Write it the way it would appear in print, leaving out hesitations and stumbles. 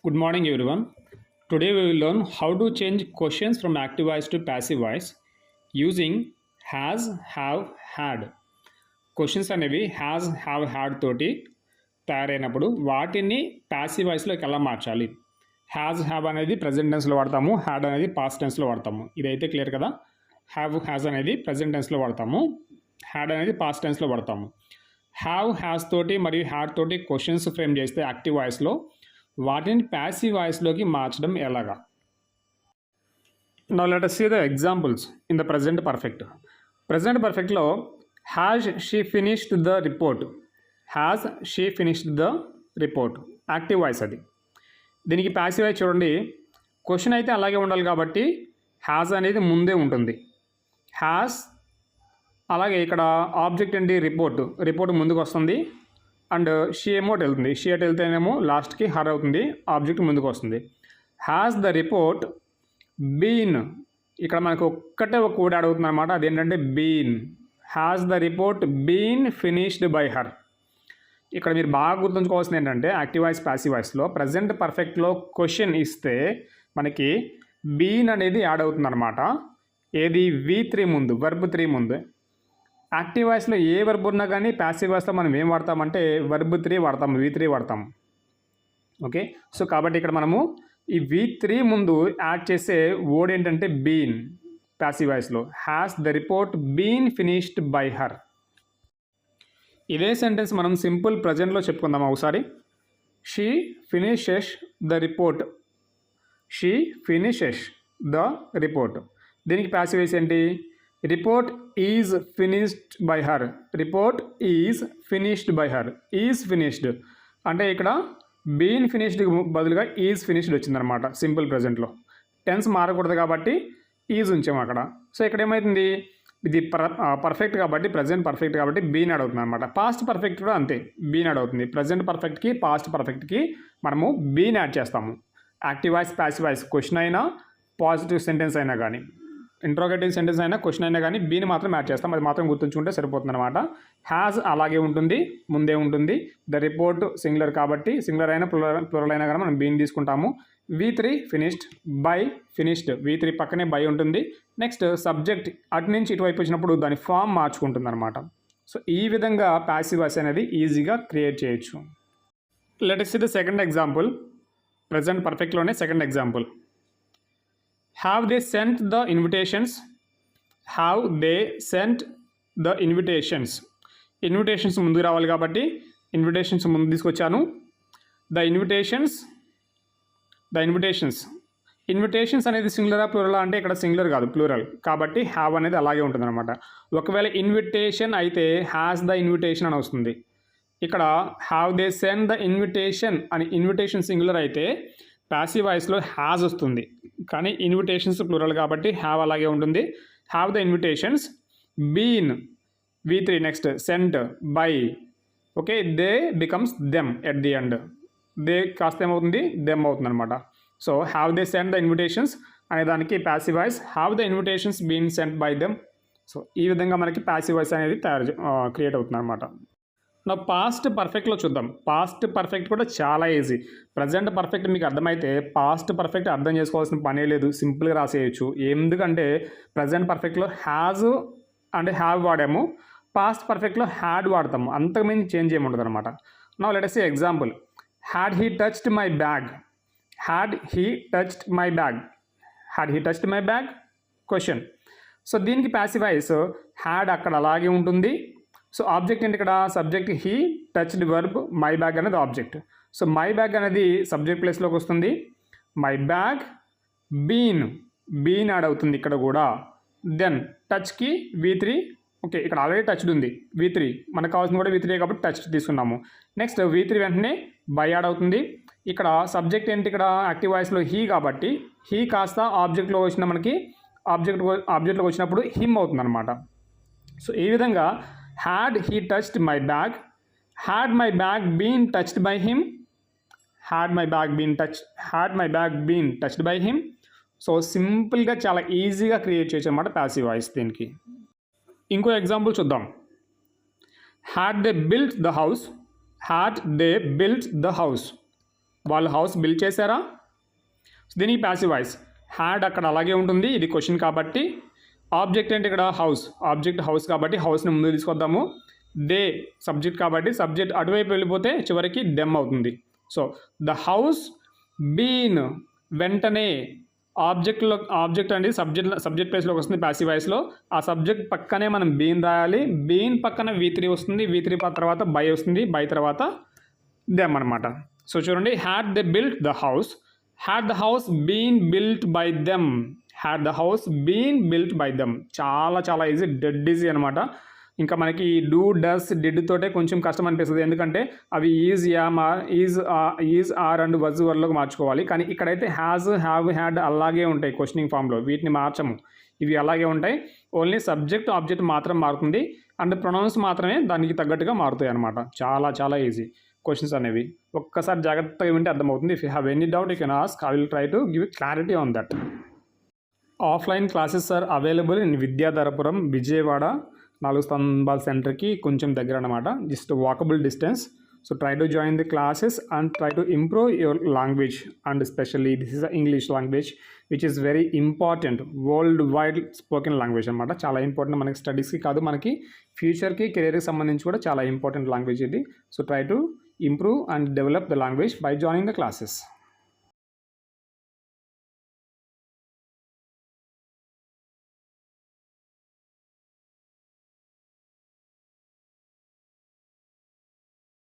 Good morning, everyone. Today we will learn how to change questions from active voice to passive voice using has, have, had. Questions అనేవి has have had తోటి తయారైనప్పుడు వాటిని passive వాయిస్లోకి ఎలా మార్చాలి. Has have అనేది present టెన్స్లో వాడతాము, had అనేది past టెన్స్లో వాడతాము. ఇదైతే క్లియర్ కదా. హ్యాజ్ అనేది ప్రజెంట్ టెన్స్లో వాడతాము, హ్యాడ్ అనేది పాస్ట్ టెన్స్లో వాడతాము. హ్యాజ్ తోటి మరియు హ్యాడ్ తోటి క్వశ్చన్స్ ఫ్రేమ్ చేస్తే యాక్టివ్ వాయిస్లో వాటిని ప్యాసివ్ వాయిస్లోకి మార్చడం ఎలాగా. Now let us see the examples in the present perfect. Present perfectలో has she finished the report, has she finished the report active voice అది. దీనికి ప్యాసివ్ వాయిస్ చూడండి, క్వశ్చన్ అయితే అలాగే ఉండాలి కాబట్టి హ్యాజ్ అనేది ముందే ఉంటుంది. హ్యాజ్ అలాగే ఇక్కడ ఆబ్జెక్ట్ ఏంటి, రిపోర్ట్ ముందుకు వస్తుంది. అండ్ షీ ఏమో వెళ్తుంది, షీ అటు వెళ్తేనేమో లాస్ట్కి హర్ అవుతుంది, ఆబ్జెక్ట్ ముందుకు వస్తుంది. హ్యాస్ ద రిపోర్ట్ బీన్, ఇక్కడ మనకు ఒక్కటే ఒక కోడ్ యాడ్ అవుతుంది అనమాట, అదేంటంటే been. Has the report been finished by her. ఇక్కడ మీరు బాగా గుర్తుంచుకోవాల్సింది ఏంటంటే యాక్టివ్ వాయిస్ ప్యాసివ్ వాయిస్లో ప్రజెంట్ పర్ఫెక్ట్లో క్వశ్చన్ ఇస్తే మనకి బీన్ అనేది యాడ్ అవుతుంది అనమాట. ఏది V3 ముందు, వర్బ్ 3 ముందు. యాక్టివ్ వాయిస్లో ఏ వర్బ్ ఉన్నా కానీ ప్యాసివ్ వాయిస్లో మనం ఏం వాడతామంటే వర్బ్ 3 వాడతాము, V3 వాడతాము. ఓకే, సో కాబట్టి ఇక్కడ మనము ఈ V3 ముందు యాడ్ చేసే వర్డ్ ఏంటంటే బీన్. ప్యాసివ్ వాయిస్లో has the report been finished by her. ఇదే సెంటెన్స్ మనం సింపుల్ ప్రజెంట్లో చెప్పుకుందాం ఒకసారి. She finishes the report, she finishes the report. దీనికి ప్యాసివ్ వాయిస్ ఏంటి, report is finished by her, report is finished by her. Is finished అంటే ఇక్కడ been finished బదులుగా ఈజ్ ఫినిష్డ్ వచ్చిందనమాట సింపుల్ ప్రజెంట్లో. టెన్స్ మారకూడదు కాబట్టి ఈజ్ ఉంచాము అక్కడ. సో ఇక్కడ ఏమవుతుంది, ఇది పర్ఫెక్ట్ కాబట్టి ప్రజెంట్ పర్ఫెక్ట్ కాబట్టి బీన్ యాడ్ అవుతుంది అనమాట. పాస్ట్ పర్ఫెక్ట్ కూడా అంతే, బీన్ యాడ్ అవుతుంది. ప్రజెంట్ పర్ఫెక్ట్కి పాస్ట్ పర్ఫెక్ట్కి మనము బీన్ యాడ్ చేస్తాము. Active voice passive voice question అయినా పాజిటివ్ సెంటెన్స్ అయినా కానీ, ఇంట్రోగేటివ్ సెంటెన్స్ అయినా క్వశ్చన్ అయినా కానీ బీని మాత్రం యాడ్ చేస్తాం. అది మాత్రం గుర్తుంచుకుంటే సరిపోతుంది అనమాట. హ్యాజ్ అలాగే ఉంటుంది, ముందే ఉంటుంది. ద రిపోర్ట్ సింగులర్ కాబట్టి సింగులర్ అయినా ప్లూరల్ అయినా కానీ మనం బీని తీసుకుంటాము. V3 finished, by finished, V3 పక్కనే బై ఉంటుంది. నెక్స్ట్ సబ్జెక్ట్ అటు నుంచి ఇటువైపు వచ్చినప్పుడు దాని ఫామ్ మార్చుకుంటుంది అనమాట. సో ఈ విధంగా ప్యాసివ్ వాయిస్ అనేది ఈజీగా క్రియేట్ చేయొచ్చు. Let us see the second example. Present పర్ఫెక్ట్లోనే second example. Have they sent the invitations, have they sent the invitations. Invitations ముందుకు రావాలి కాబట్టి ఇన్విటేషన్స్ ముందు తీసుకొచ్చాను. ద ఇన్విటేషన్స్ ఇన్విటేషన్స్ అనేది సింగులరా ప్లూరలా అంటే ఇక్కడ సింగులర్ కాదు ప్లూరల్ కాబట్టి హ్యావ్ అనేది అలాగే ఉంటుంది అనమాట. ఒకవేళ ఇన్విటేషన్ అయితే హ్యాస్ ద ఇన్విటేషన్ అని వస్తుంది. ఇక్కడ have they send the invitation అని ఇన్విటేషన్ సింగులర్ అయితే ప్యాసివ్ వాయిస్లో హ్యాజ్ వస్తుంది, కానీ ఇన్విటేషన్స్ ప్లూరల్ కాబట్టి హ్యావ్ అలాగే ఉంటుంది. Have the invitations been, V3 next sent by. Okay, they becomes them at the end. They కాస్త ఏమవుతుంది, దెమ్ అవుతుంది అనమాట. So have they sent the invitations అనే దానికి passive voice have the invitations been sent by them. So ఈ విధంగా మనకి passive voice అనేది క్రియేట్ అవుతుంది అనమాట. నా పాస్ట్ పర్ఫెక్ట్లో చూద్దాం. పాస్ట్ పర్ఫెక్ట్ కూడా చాలా ఈజీ. ప్రజెంట్ పర్ఫెక్ట్ మీకు అర్థమైతే పాస్ట్ పర్ఫెక్ట్ అర్థం చేసుకోవాల్సిన పనే లేదు, సింపుల్గా రాసేయచ్చు. ఎందుకంటే ప్రజెంట్ పర్ఫెక్ట్లో హ్యాజ్ అంటే హ్యావ్ వాడాము, పాస్ట్ పర్ఫెక్ట్లో హ్యాడ్ వాడతాము, అంతకుమించి చేంజ్ ఏముండదు అనమాట. Now let us see example. Had he touched my bag, had he touched my bag, had he touched my bag question. So దీనికి ప్యాసివ్ వాయిస్ హ్యాడ్ అక్కడ అలాగే ఉంటుంది. సో ఆబ్జెక్ట్ ఏంటి ఇక్కడ, subject he, touched verb, my bag అనేది object. So my bag అనేది subject ప్లేస్లోకి వస్తుంది. మై బ్యాగ్ బీన్ యాడ్ అవుతుంది ఇక్కడ కూడా. దెన్ టచ్కి V3. ఓకే, ఇక్కడ ఆల్రెడీ టచ్డ్ ఉంది V3, మనకు కావాల్సింది కూడా V3 కాబట్టి టచ్ తీసుకున్నాము. నెక్స్ట్ V3 వెంటనే బై యాడ్ అవుతుంది. ఇక్కడ సబ్జెక్ట్ ఏంటి, ఇక్కడ యాక్టివ్ వాయిస్లో హీ కాబట్టి హీ కాస్త ఆబ్జెక్ట్లో వచ్చిన మనకి ఆబ్జెక్ట్లోకి వచ్చినప్పుడు హిమ్ అవుతుంది అనమాట. సో ఈ విధంగా had he touched my bag, had my bag been touched by him, had my bag been touched by him. So సింపుల్గా చాలా ఈజీగా క్రియేట్ చేయొచ్చు అనమాట ప్యాసివ్ వాయిస్ దీనికి. ఇంకో ఎగ్జాంపుల్ చూద్దాం. Had they built the house, had they built the house. వాళ్ళు house build చేశారా? దీనికి ప్యాసివ్ వాయిస్. హ్యాడ్ అక్కడ అలాగే ఉంటుంది, ఇది క్వశ్చన్ కాబట్టి. ఆబ్జెక్ట్ అంటే ఇక్కడ హౌస్, ఆబ్జెక్ట్ హౌస్ కాబట్టి హౌస్ని ముందు తీసుకొద్దాము. దే సబ్జెక్ట్ కాబట్టి సబ్జెక్ట్ అటువైపు వెళ్ళిపోతే చివరికి దెమ్ అవుతుంది. సో ద హౌస్ బీన్, వెంటనే ఆబ్జెక్ట్ అండి సబ్జెక్ట్ ప్లేస్లోకి వస్తుంది ప్యాసివ్ వాయిస్లో. ఆ సబ్జెక్ట్ పక్కనే మనం బీన్ రాయాలి. బీన్ పక్కన V3 వస్తుంది, V3 తర్వాత బై వస్తుంది, బై తర్వాత దెమ్ అనమాట. సో చూడండి, had they built the house, had the house been built by them, had the house been built by them. చాలా చాలా ఈజీ, డెడ్ ఈజీ అనమాట. ఇంకా మనకి డూ, డస్, డిడ్ తోటే కొంచెం కష్టం అనిపిస్తుంది, ఎందుకంటే అవి ఈజ్ ఆర్ అండ్ వజ్ వర్లోకి మార్చుకోవాలి. కానీ ఇక్కడైతే హ్యాజ్, హ్యావ్, హ్యాడ్ అలాగే ఉంటాయి క్వశ్చనింగ్ ఫామ్లో, వీటిని మార్చము, ఇవి అలాగే ఉంటాయి. ఓన్లీ సబ్జెక్ట్ ఆబ్జెక్ట్ మాత్రం మారుతుంది అండ్ ప్రొనౌన్స్ మాత్రమే దానికి తగ్గట్టుగా మారుతాయి అనమాట. చాలా చాలా ఈజీ క్వశ్చన్స్ అనేవి. ఒక్కసారి జాగ్రత్తగా వింటే అర్థమవుతుంది. If you have any doubt you can ask, I will try to give clarity on that. Offline classes are available in Vidyadharapuram, Vijayawada 4 స్తంభాల సెంటర్కి కొంచెం దగ్గర అనమాట, just walkable distance. So try to join the classes and try to improve your language and especially this is English language which is very important, world wide spoken language అనమాట. చాలా important మనకి స్టడీస్కి కాదు, మనకి ఫ్యూచర్కి కెరీర్కి సంబంధించి కూడా చాలా ఇంపార్టెంట్ లాంగ్వేజ్ ఇది. So try to improve and develop the language by joining the classes.